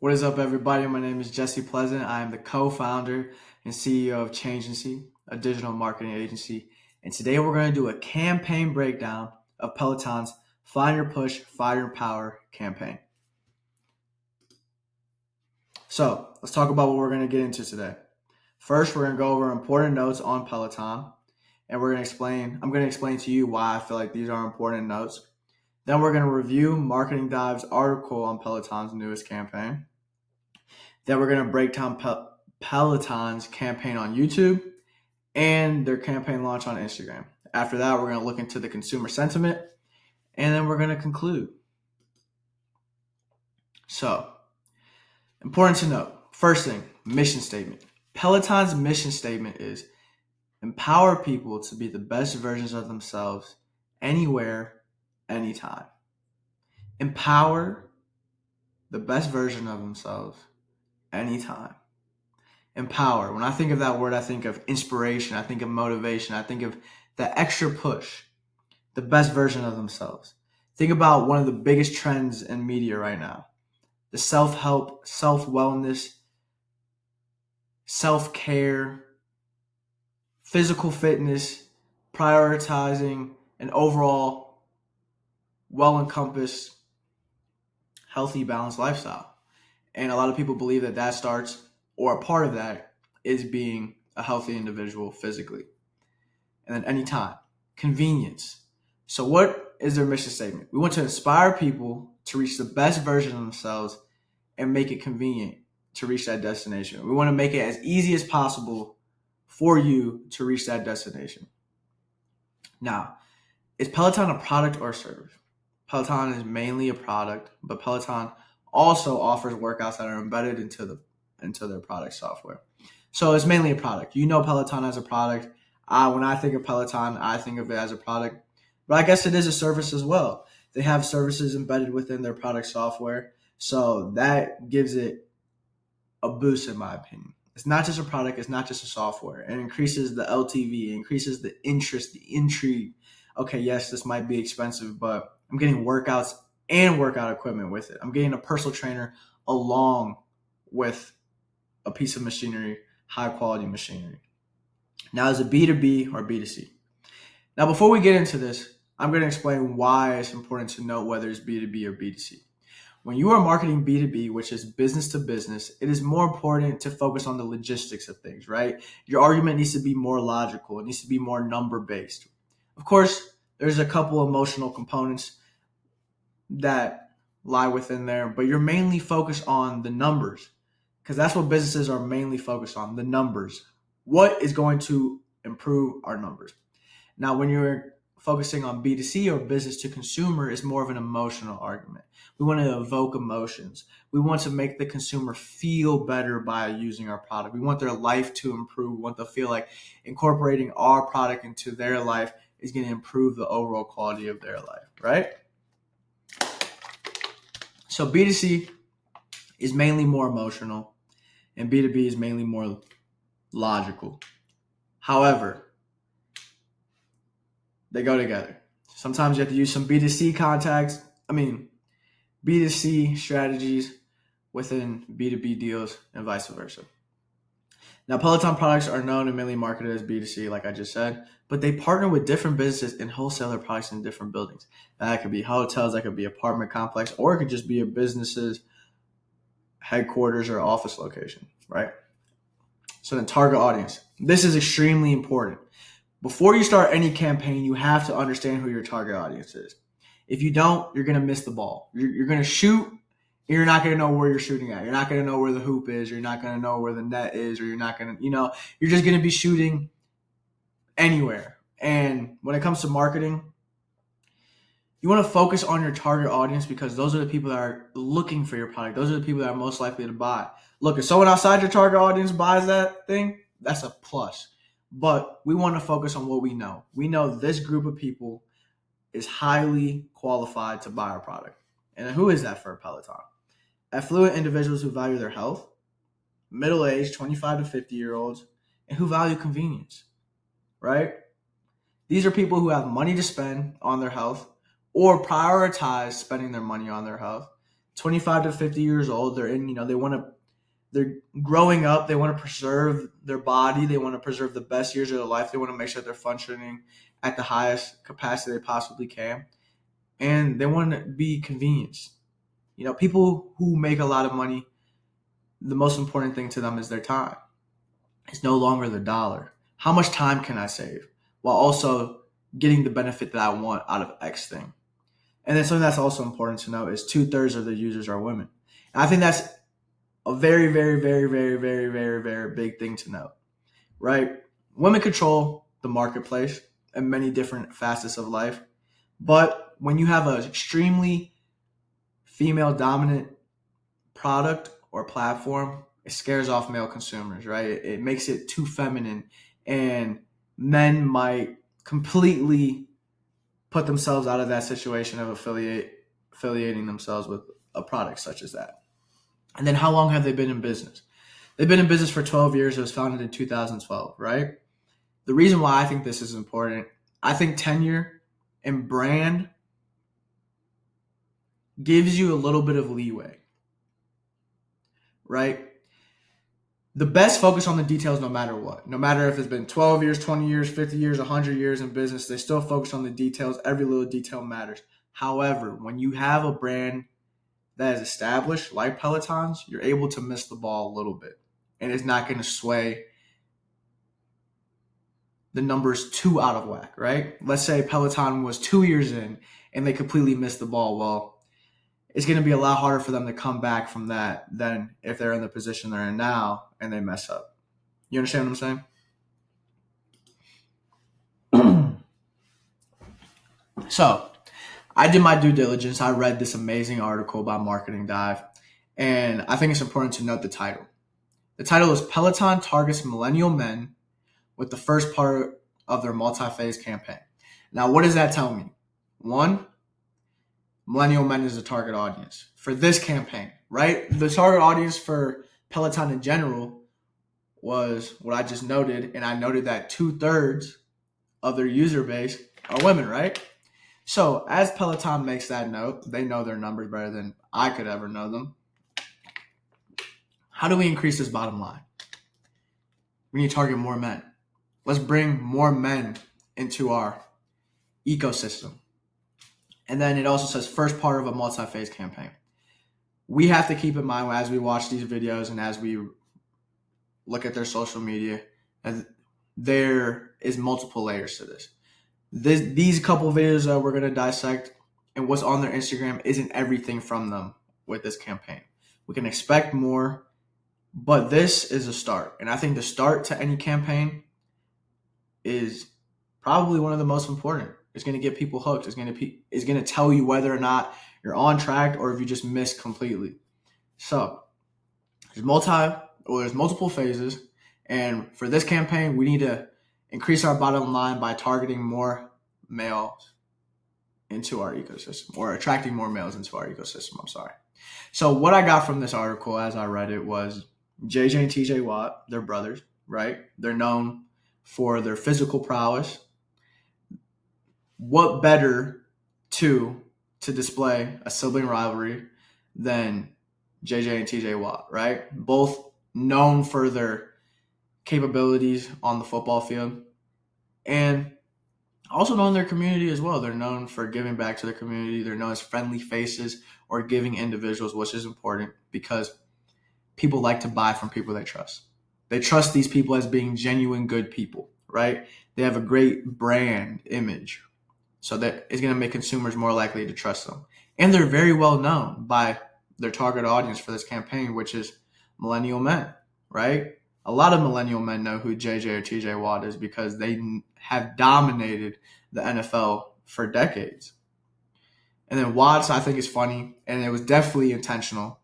What is up, everybody? My name is Jesse Pleasant. I am the co-founder and CEO of Changency, a digital marketing agency. And today we're going to do a campaign breakdown of Peloton's Find Your Push, Find Your Power campaign. So let's talk about what we're going to get into today. First, we're going to go over important notes on Peloton, and I'm going to explain to you why I feel like these are important notes. Then we're going to review Marketing Dive's article on Peloton's newest campaign. Then we're going to break down Peloton's campaign on YouTube and their campaign launch on Instagram. After that, we're going to look into the consumer sentiment, and then we're going to conclude. So, important to note. First thing, mission statement. Peloton's mission statement is empower people to be the best versions of themselves anywhere, anytime. Empower the best version of themselves anytime. Empower. When I think of that word, I think of inspiration. I think of motivation. I think of the extra push, the best version of themselves. Think about one of the biggest trends in media right now. The self-help, self-wellness, self-care, physical fitness, prioritizing an overall well-encompassed, healthy, balanced lifestyle. And a lot of people believe that starts, or a part of that, is being a healthy individual physically. And then anytime. Convenience. So what is their mission statement? We want to inspire people to reach the best version of themselves and make it convenient to reach that destination. We want to make it as easy as possible for you to reach that destination. Now, is Peloton a product or a service? Peloton is mainly a product, but Peloton also offers workouts that are embedded into their product software. So it's mainly a product. You know Peloton as a product. When I think of Peloton, I think of it as a product. But I guess it is a service as well. They have services embedded within their product software. So that gives it a boost, in my opinion. It's not just a product. It's not just a software. It increases the LTV. It increases the interest, the intrigue. Okay, yes, this might be expensive, but I'm getting workouts and workout equipment with it. I'm getting a personal trainer along with a piece of machinery, high quality machinery. Now, is it B2B or B2C? Now, before we get into this, I'm going to explain why it's important to know whether it's B2B or B2C. When you are marketing B2B, which is business to business, it is more important to focus on the logistics of things, right? Your argument needs to be more logical. It needs to be more number based. Of course, there's a couple emotional components that lie within there, but you're mainly focused on the numbers, because that's what businesses are mainly focused on, the numbers. What is going to improve our numbers? Now, when you're focusing on B2C or business to consumer, it's more of an emotional argument. We want to evoke emotions. We want to make the consumer feel better by using our product. We want their life to improve. We want them to feel like incorporating our product into their life is going to improve the overall quality of their life, right? So B2C is mainly more emotional, and B2B is mainly more logical. However, they go together. Sometimes you have to use some B2C strategies within B2B deals and vice versa. Now, Peloton products are known and mainly marketed as B2C, like I just said, but they partner with different businesses and wholesale their products in different buildings. Now, that could be hotels, that could be apartment complex, or it could just be a business's headquarters or office location, right? So then target audience. This is extremely important. Before you start any campaign, you have to understand who your target audience is. If you don't, you're going to miss the ball. You're going to shoot, and you're not going to know where you're shooting at. You're not going to know where the hoop is, or you're not going to know where the net is, or you're not going to, you're just going to be shooting anywhere. And when it comes to marketing, you want to focus on your target audience, because those are the people that are looking for your product. Those are the people that are most likely to buy. Look, if someone outside your target audience buys that thing, that's a plus. But we want to focus on what we know. We know this group of people is highly qualified to buy our product. And who is that for Peloton? Affluent individuals who value their health, middle-aged, 25 to 50-year-olds, and who value convenience, right? These are people who have money to spend on their health or prioritize spending their money on their health. 25 to 50 years old. They're in, they're growing up. They want to preserve their body. They want to preserve the best years of their life. They want to make sure that they're functioning at the highest capacity they possibly can. And they want to be convenienced. People who make a lot of money, the most important thing to them is their time. It's no longer the dollar. How much time can I save while also getting the benefit that I want out of X thing? And then something that's also important to know is 2/3 of the users are women. And I think that's a very, very, very, very, very, very, very big thing to note, right? Women control the marketplace in many different facets of life. But when you have an extremely female dominant product or platform, it scares off male consumers, right? It makes it too feminine, and men might completely put themselves out of that situation of affiliating themselves with a product such as that. And then how long have they been in business? They've been in business for 12 years. It was founded in 2012, right? The reason why I think this is important, I think tenure and brand gives you a little bit of leeway, right? The best focus on the details no matter what. No matter if it's been 12 years, 20 years, 50 years, 100 years in business, they still focus on the details. Every little detail matters. However, when you have a brand that is established, like Peloton's, you're able to miss the ball a little bit. And it's not going to sway the numbers too out of whack, right? Let's say Peloton was 2 years in and they completely missed the ball. Well, it's going to be a lot harder for them to come back from that than if they're in the position they're in now and they mess up. You understand what I'm saying? So I did my due diligence. I read this amazing article by Marketing Dive, and I think it's important to note the title. The title is Peloton Targets Millennial Men with the first part of their multi-phase campaign. Now, what does that tell me? One, millennial men is the target audience for this campaign, right? The target audience for Peloton in general was what I just noted, and I noted that 2/3 of their user base are women, right? So as Peloton makes that note, they know their numbers better than I could ever know them. How do we increase this bottom line? We need to target more men. Let's bring more men into our ecosystem. And then it also says first part of a multi-phase campaign. We have to keep in mind as we watch these videos and as we look at their social media, and there is multiple layers to this. These couple of videos that we're going to dissect and what's on their Instagram isn't everything from them with this campaign. We can expect more, but this is a start. And I think the start to any campaign is probably one of the most important. It's going to get people hooked. It's going to tell you whether or not you're on track or if you just missed completely. So there's multiple phases. And for this campaign, we need to increase our bottom line by targeting more males into our ecosystem, or attracting more males into our ecosystem. I'm sorry. So what I got from this article as I read it was JJ and TJ Watt, they're brothers, right? They're known for their physical prowess. What better to display a sibling rivalry than JJ and TJ Watt, right? Both known for their capabilities on the football field and also known in their community as well. They're known for giving back to their community. They're known as friendly faces or giving individuals, which is important because people like to buy from people they trust. They trust these people as being genuine good people, right? They have a great brand image. So that is going to make consumers more likely to trust them. And they're very well known by their target audience for this campaign, which is millennial men, right? A lot of millennial men know who JJ or TJ Watt is because they have dominated the NFL for decades. And then Watts, I think, is funny, and it was definitely intentional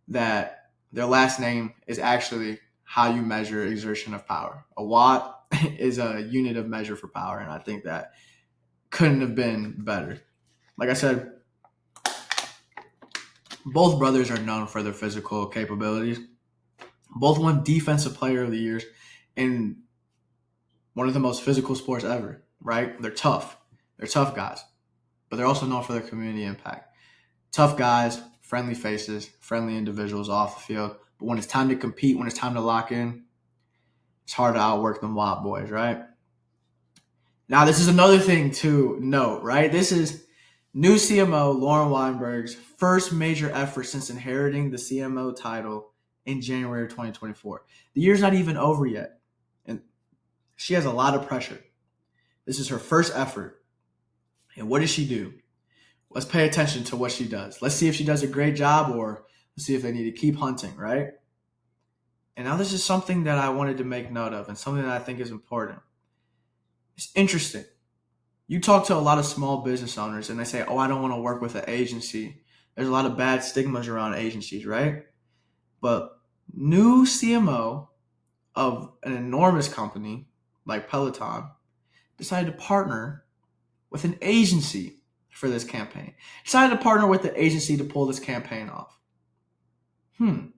that their last name is actually how you measure exertion of power. A watt is a unit of measure for power, and I think that couldn't have been better. Like I said, both brothers are known for their physical capabilities. Both won Defensive Player of the Year in one of the most physical sports ever, right? They're tough. They're tough guys, but they're also known for their community impact. Tough guys friendly faces, friendly individuals off the field. But when it's time to compete, when it's time to lock in, it's hard to outwork them WAP boys, right? Now, this is another thing to note, right? This is new CMO Lauren Weinberg's first major effort since inheriting the CMO title in January of 2024. The year's not even over yet, and she has a lot of pressure. This is her first effort. And what does she do? Let's pay attention to what she does. Let's see if she does a great job, or let's see if they need to keep hunting, right? And now this is something that I wanted to make note of and something that I think is important. It's interesting. You talk to a lot of small business owners and they say, oh, I don't want to work with an agency. There's a lot of bad stigmas around agencies, right? But new CMO of an enormous company like Peloton decided to partner with an agency for this campaign. Decided to partner with the agency to pull this campaign off. And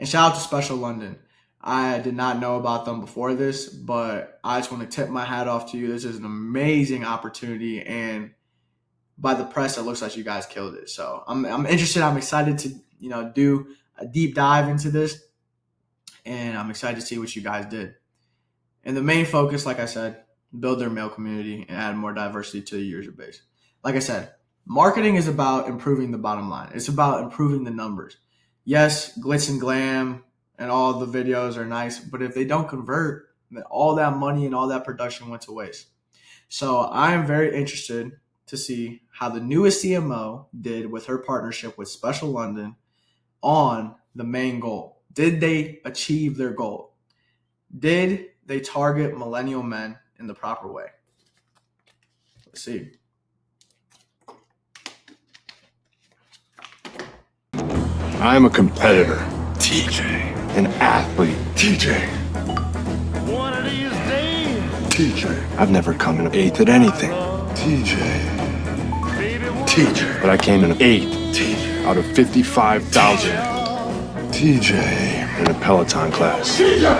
shout out to Special London. I did not know about them before this, but I just want to tip my hat off to you. This is an amazing opportunity, and by the press, it looks like you guys killed it. So I'm interested. I'm excited to do a deep dive into this, and I'm excited to see what you guys did. And the main focus, like I said, build their male community and add more diversity to the user base. Like I said, marketing is about improving the bottom line. It's about improving the numbers. Yes, glitz and glam and all the videos are nice, but if they don't convert, then all that money and all that production went to waste. So I am very interested to see how the newest CMO did with her partnership with Special London on the main goal. Did they achieve their goal? Did they target millennial men in the proper way? Let's see. I'm a competitor. TJ. An athlete. TJ. One of these days. TJ. I've never come in eighth at anything. TJ. TJ. But I came in eighth. TJ. Out of 55,000. TJ. In a Peloton class. TJ.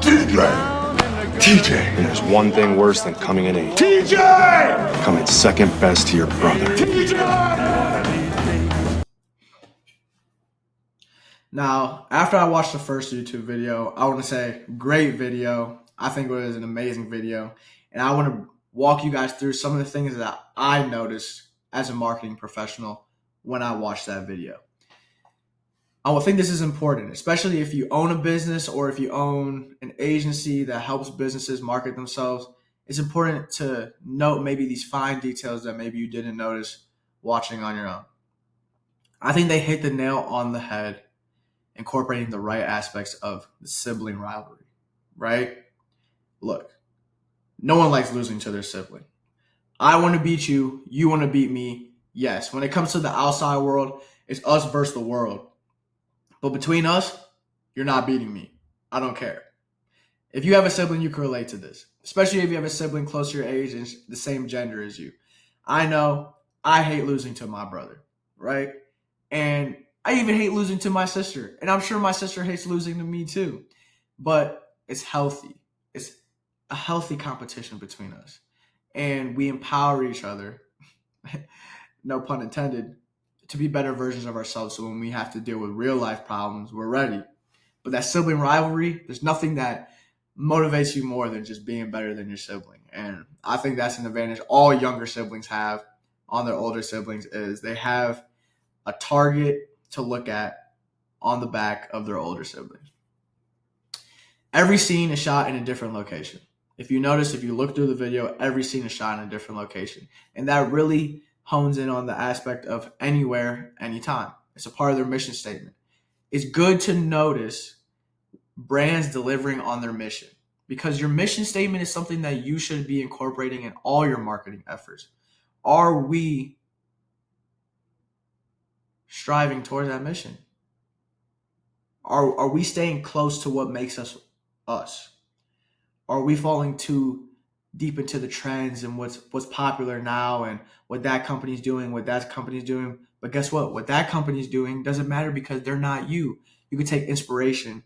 TJ. TJ. And there's one thing worse than coming in eighth. TJ. Coming second best to your brother. TJ. Now, after I watched the first YouTube video, I want to say great video. I think it was an amazing video. And I want to walk you guys through some of the things that I noticed as a marketing professional when I watched that video. I would think this is important, especially if you own a business or if you own an agency that helps businesses market themselves. It's important to note maybe these fine details that maybe you didn't notice watching on your own. I think they hit the nail on the head, incorporating the right aspects of the sibling rivalry, right? Look, no one likes losing to their sibling. I want to beat you. You want to beat me. Yes, when it comes to the outside world, it's us versus the world. But between us, you're not beating me. I don't care. If you have a sibling, you can relate to this, especially if you have a sibling close to your age and the same gender as you. I know I hate losing to my brother, right? And I even hate losing to my sister. And I'm sure my sister hates losing to me too. But it's healthy. It's a healthy competition between us. And we empower each other, no pun intended, to be better versions of ourselves. So when we have to deal with real life problems, we're ready. But that sibling rivalry, there's nothing that motivates you more than just being better than your sibling. And I think that's an advantage all younger siblings have on their older siblings, is they have a target to look at on the back of their older siblings. Every scene is shot in a different location. If you notice, if you look through the video, every scene is shot in a different location. And that really hones in on the aspect of anywhere, anytime. It's a part of their mission statement. It's good to notice brands delivering on their mission, because your mission statement is something that you should be incorporating in all your marketing efforts. Are we striving towards that mission? Are we staying close to what makes us us? Are we falling too deep into the trends and what's popular now and what that company's doing, what that company's doing? But guess what? What that company's doing doesn't matter, because they're not you. You can take inspiration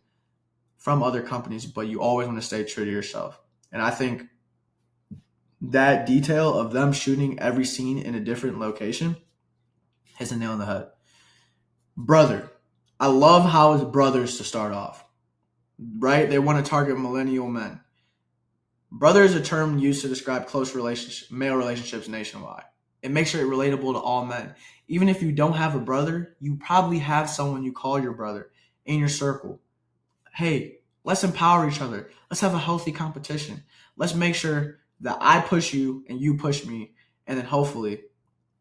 from other companies, but you always want to stay true to yourself. And I think that detail of them shooting every scene in a different location hits a nail on the head. Brother. I love how it's brothers to start off, right? They want to target millennial men. Brother is a term used to describe close male relationships nationwide. It makes it relatable to all men. Even if you don't have a brother, you probably have someone you call your brother in your circle. Hey, let's empower each other. Let's have a healthy competition. Let's make sure that I push you and you push me, and then hopefully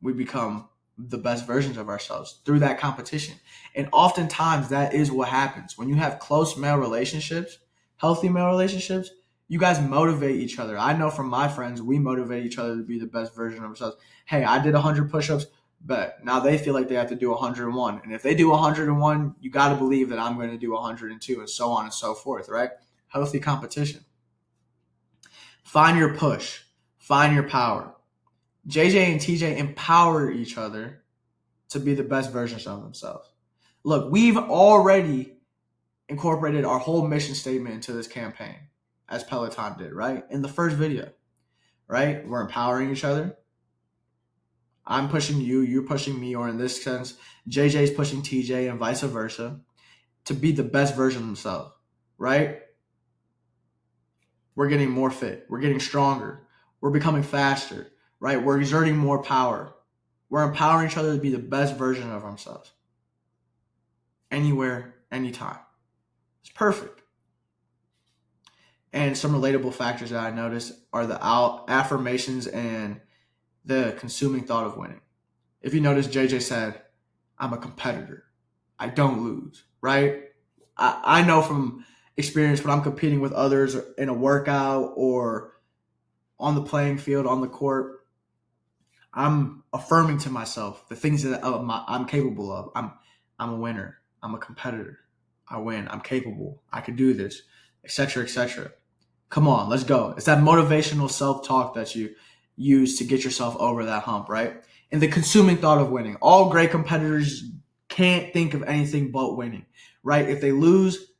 we become the best versions of ourselves through that competition. And oftentimes that is what happens. When you have close male relationships, healthy male relationships, you guys motivate each other. I know from my friends, we motivate each other to be the best version of ourselves. Hey, I did 100 push-ups, but now they feel like they have to do 101. And if they do 101, you got to believe that I'm going to do 102, and so on and so forth, right? Healthy competition. Find your push. Find your power. JJ and TJ empower each other to be the best versions of themselves. Look, we've already incorporated our whole mission statement into this campaign, as Peloton did, right? In the first video, right? We're empowering each other. I'm pushing you, you're pushing me, or in this sense, JJ's pushing TJ and vice versa to be the best version of themselves, right? We're getting more fit. We're getting stronger. We're becoming faster, right? We're exerting more power. We're empowering each other to be the best version of ourselves. Anywhere, anytime. It's perfect. And some relatable factors that I noticed are the affirmations and the consuming thought of winning. If you notice, JJ said, I'm a competitor. I don't lose, right? I know from experience when I'm competing with others in a workout or on the playing field, on the court, I'm affirming to myself the things that I'm capable of. I'm a winner. I'm a competitor. I win. I'm capable. I can do this, etc., etc. Come on, let's go. It's that motivational self-talk that you use to get yourself over that hump, right? And the consuming thought of winning. All great competitors can't think of anything but winning, right? If they lose,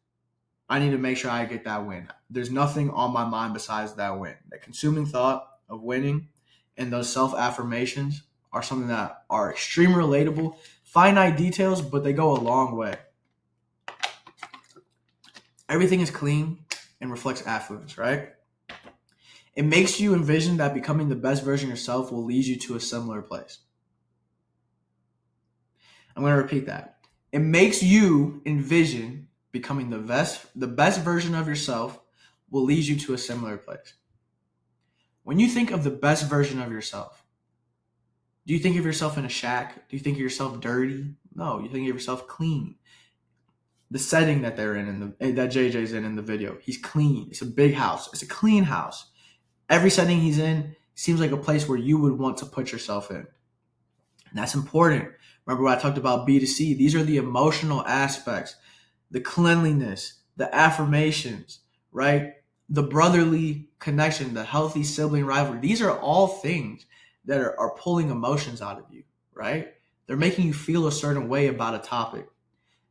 I need to make sure I get that win. There's nothing on my mind besides that win. The consuming thought of winning and those self-affirmations are something that are extremely relatable, finite details, but they go a long way. Everything is clean and reflects affluence, right? It makes you envision that becoming the best version of yourself will lead you to a similar place. I'm going to repeat that. It makes you envision becoming the best version of yourself will lead you to a similar place. When you think of the best version of yourself, do you think of yourself in a shack? Do you think of yourself dirty? No, you think of yourself clean. The setting that they're in that JJ's in the video, he's clean. It's a big house. It's a clean house. Every setting he's in seems like a place where you would want to put yourself in. And that's important. Remember what I talked about B2C? These are the emotional aspects, the cleanliness, the affirmations, right? The brotherly connection, the healthy sibling rivalry. These are all things that are pulling emotions out of you, right? They're making you feel a certain way about a topic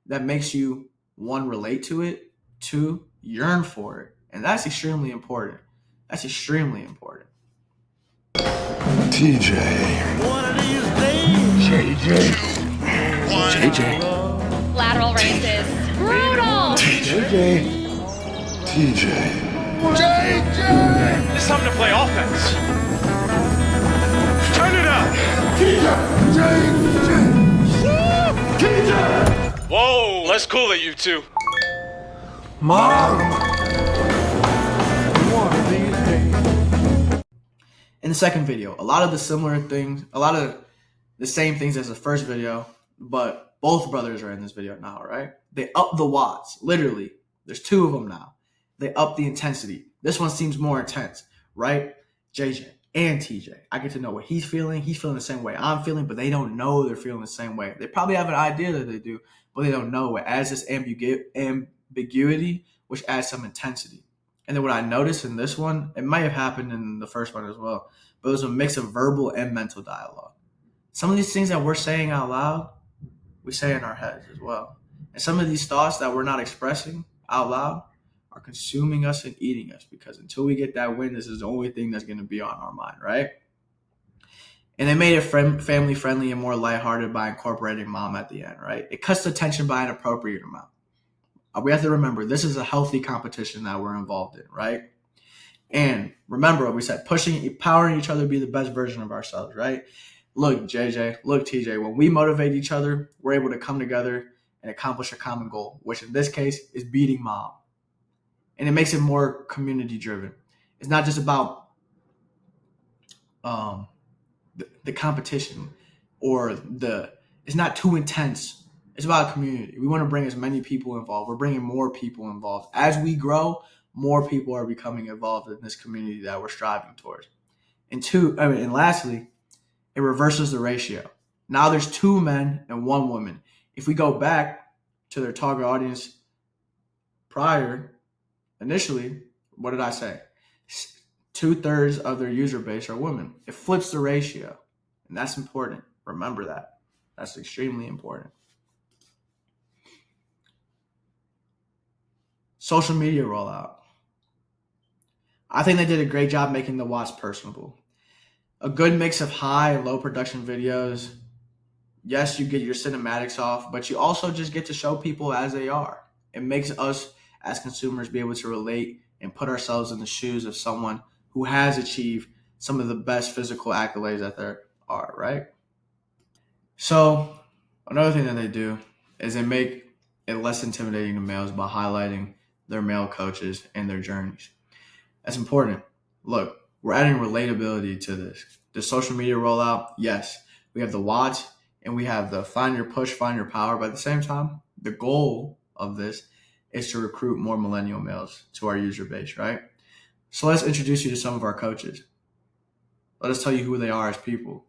that makes you, one, relate to it, two, yearn for it. And that's extremely important. That's extremely important. TJ. One of these days. JJ. Lateral raises. Brutal. TJ. It's time to play offense. Turn it up. Whoa, let's cool it, you two. Mom. In the second video, a lot of the similar things, a lot of the same things as the first video, but both brothers are in this video now, right? They up the watts, literally. There's two of them now. They up the intensity. This one seems more intense, right? JJ and TJ. I get to know what he's feeling. He's feeling the same way I'm feeling, but they don't know they're feeling the same way. They probably have an idea that they do, but they don't know. It adds this ambiguity, which adds some intensity. And then what I noticed in this one, it might have happened in the first one as well, but it was a mix of verbal and mental dialogue. Some of these things that we're saying out loud, we say in our heads as well. And some of these thoughts that we're not expressing out loud are consuming us and eating us, because until we get that win, this is the only thing that's going to be on our mind, right? And they made it family friendly and more lighthearted by incorporating mom at the end, right? It cuts the tension by an appropriate amount. We have to remember this is a healthy competition that we're involved in, right? And remember what we said, empowering each other to be the best version of ourselves, right? Look, JJ, look, TJ, when we motivate each other, we're able to come together and accomplish a common goal, which in this case is beating mom. And it makes it more community driven. It's not just about the competition or it's not too intense. It's about community. We want to bring as many people involved. We're bringing more people involved. As we grow, more people are becoming involved in this community that we're striving towards. And lastly, it reverses the ratio. Now there's 2 men and 1 woman. If we go back to their target audience initially, what did I say? 2/3 of their user base are women. It flips the ratio, and that's important. Remember that. That's extremely important. Social media rollout. I think they did a great job making the watch personable. A good mix of high and low production videos. Yes, you get your cinematics off, but you also just get to show people as they are. It makes us as consumers be able to relate and put ourselves in the shoes of someone who has achieved some of the best physical accolades that there are, right? So another thing that they do is they make it less intimidating to males by highlighting their male coaches and their journeys. That's important. Look, we're adding relatability to this. The social media rollout, yes, we have the watch and we have the find your push, find your power. But at the same time, the goal of this is to recruit more millennial males to our user base, right? So let's introduce you to some of our coaches. Let us tell you who they are as people.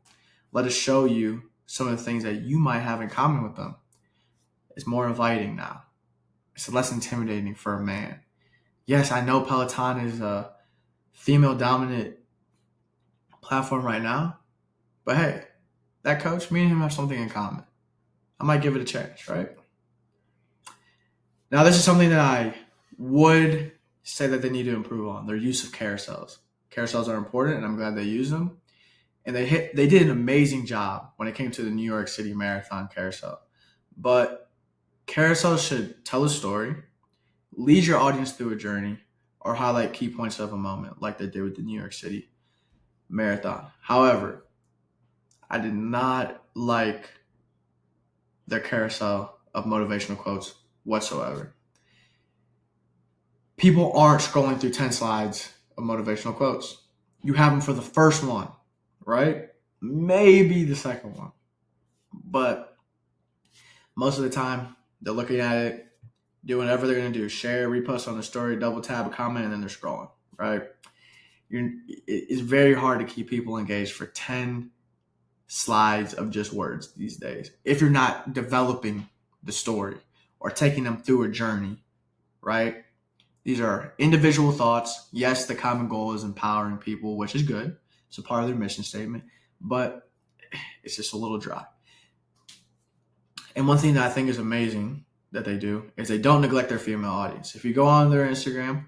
Let us show you some of the things that you might have in common with them. It's more inviting now. It's less intimidating for a man. Yes, I know Peloton is a female-dominant platform right now, but hey, that coach, me and him have something in common. I might give it a chance, right? Now, this is something that I would say that they need to improve on, their use of carousels. Carousels are important, and I'm glad they use them. And they did an amazing job when it came to the New York City Marathon carousel. But carousels should tell a story, lead your audience through a journey, or highlight key points of a moment like they did with the New York City Marathon. However, I did not like their carousel of motivational quotes whatsoever. People aren't scrolling through 10 slides of motivational quotes. You have them for the first one, right? Maybe the second one. But most of the time, they're looking at it, doing whatever they're going to do. Share, repost on the story, double tab, a comment, and then they're scrolling, right? It's very hard to keep people engaged for 10 slides of just words these days if you're not developing the story or taking them through a journey, right? These are individual thoughts. Yes, the common goal is empowering people, which is good. It's a part of their mission statement, but it's just a little dry. And one thing that I think is amazing that they do is they don't neglect their female audience. If you go on their Instagram,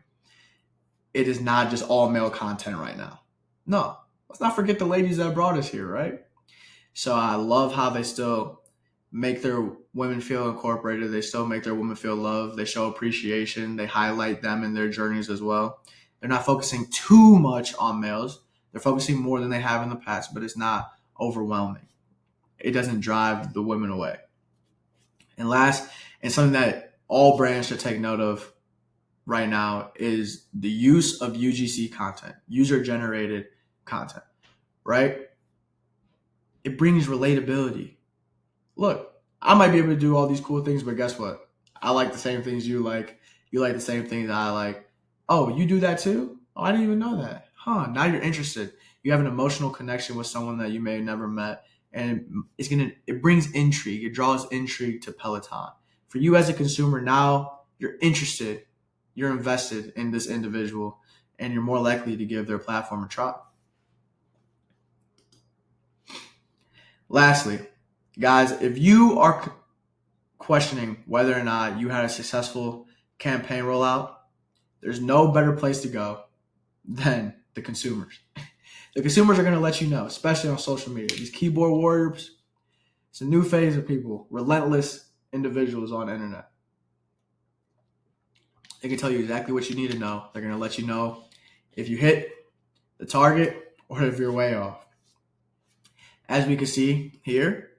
it is not just all male content right now. No, let's not forget the ladies that brought us here, right? So I love how they still make their women feel incorporated. They still make their women feel loved. They show appreciation. They highlight them in their journeys as well. They're not focusing too much on males. They're focusing more than they have in the past, but it's not overwhelming. It doesn't drive the women away. And last, and something that all brands should take note of right now is the use of UGC content, user-generated content, right? It brings relatability. Look, I might be able to do all these cool things, but guess what? I like the same things you like. You like the same things that I like. Oh, you do that too? Oh, I didn't even know that. Huh, now you're interested. You have an emotional connection with someone that you may have never met. And it brings intrigue. It draws intrigue to Peloton. For you as a consumer, now you're interested, you're invested in this individual, and you're more likely to give their platform a try. Lastly, guys, if you are questioning whether or not you had a successful campaign rollout, there's no better place to go than the consumers. The consumers are going to let you know, especially on social media. These keyboard warriors, it's a new phase of people, relentless individuals on the internet. They can tell you exactly what you need to know. They're going to let you know if you hit the target or if you're way off. As we can see here,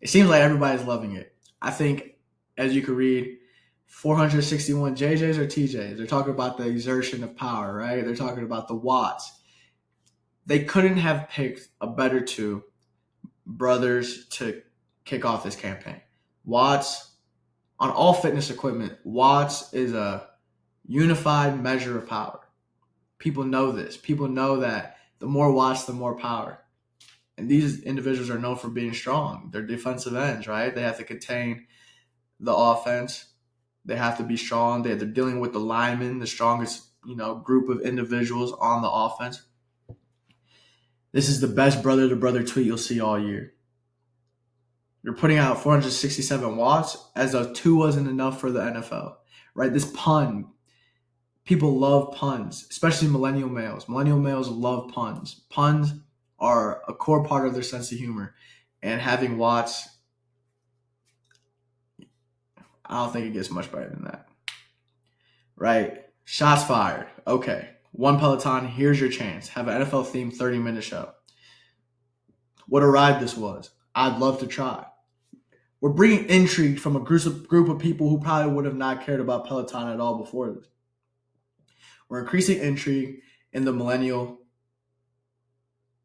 it seems like everybody's loving it. I think, as you can read, 461 JJs or TJs. They're talking about the exertion of power, right? They're talking about the watts. They couldn't have picked a better two brothers to kick off this campaign. Watts, on all fitness equipment, watts is a unified measure of power. People know this. People know that the more watts, the more power. And these individuals are known for being strong. They're defensive ends, right? They have to contain the offense. They have to be strong. They're dealing with the linemen, the strongest, group of individuals on the offense. This is the best brother-to-brother tweet you'll see all year. You're putting out 467 watts as though 2 wasn't enough for the NFL, right? This pun, people love puns, especially millennial males. Millennial males love puns. Puns are a core part of their sense of humor. And having watts, I don't think it gets much better than that. Right? Shots fired. Okay. One Peloton, here's your chance. Have an NFL-themed 30-minute show. What a ride this was. I'd love to try. We're bringing intrigue from a group of people who probably would have not cared about Peloton at all before this. We're increasing intrigue in the millennial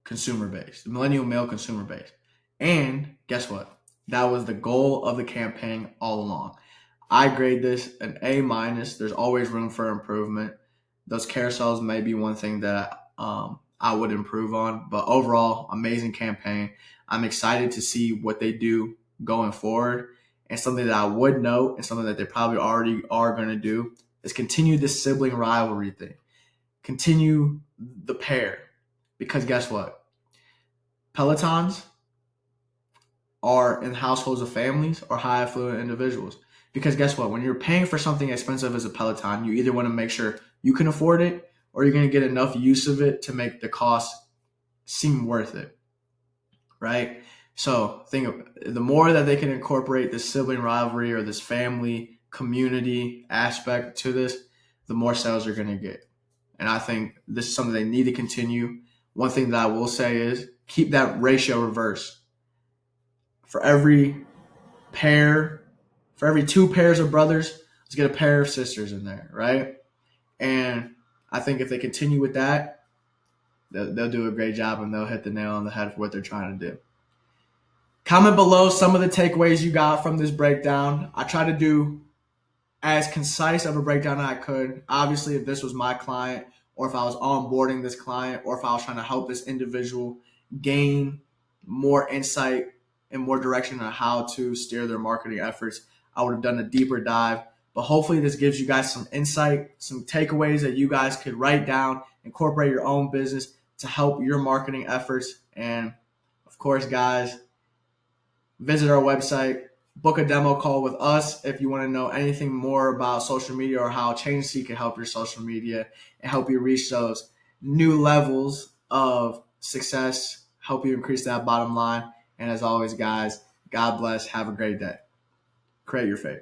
consumer base, the millennial male consumer base. And guess what? That was the goal of the campaign all along. I grade this an A-. There's always room for improvement. Those carousels may be one thing that I would improve on. But overall, amazing campaign. I'm excited to see what they do going forward. And something that I would note, and something that they probably already are going to do, is continue this sibling rivalry thing. Continue the pair. Because guess what? Pelotons are in households of families or high affluent individuals. Because guess what? When you're paying for something expensive as a Peloton, you either want to make sure you can afford it, or you're going to get enough use of it to make the cost seem worth it, right? So the more that they can incorporate this sibling rivalry or this family community aspect to this, the more sales you're going to get. And I think this is something they need to continue. One thing that I will say is keep that ratio reversed. For every 2 pairs of brothers, let's get a pair of sisters in there, right? And I think if they continue with that, they'll do a great job and they'll hit the nail on the head for what they're trying to do. Comment below some of the takeaways you got from this breakdown. I try to do as concise of a breakdown as I could. Obviously, if this was my client, or if I was onboarding this client, or if I was trying to help this individual gain more insight and more direction on how to steer their marketing efforts, I would have done a deeper dive. But hopefully this gives you guys some insight, some takeaways that you guys could write down, incorporate your own business to help your marketing efforts. And of course, guys, visit our website, book a demo call with us if you want to know anything more about social media or how Changency can help your social media and help you reach those new levels of success, help you increase that bottom line. And as always, guys, God bless. Have a great day. Create your fate.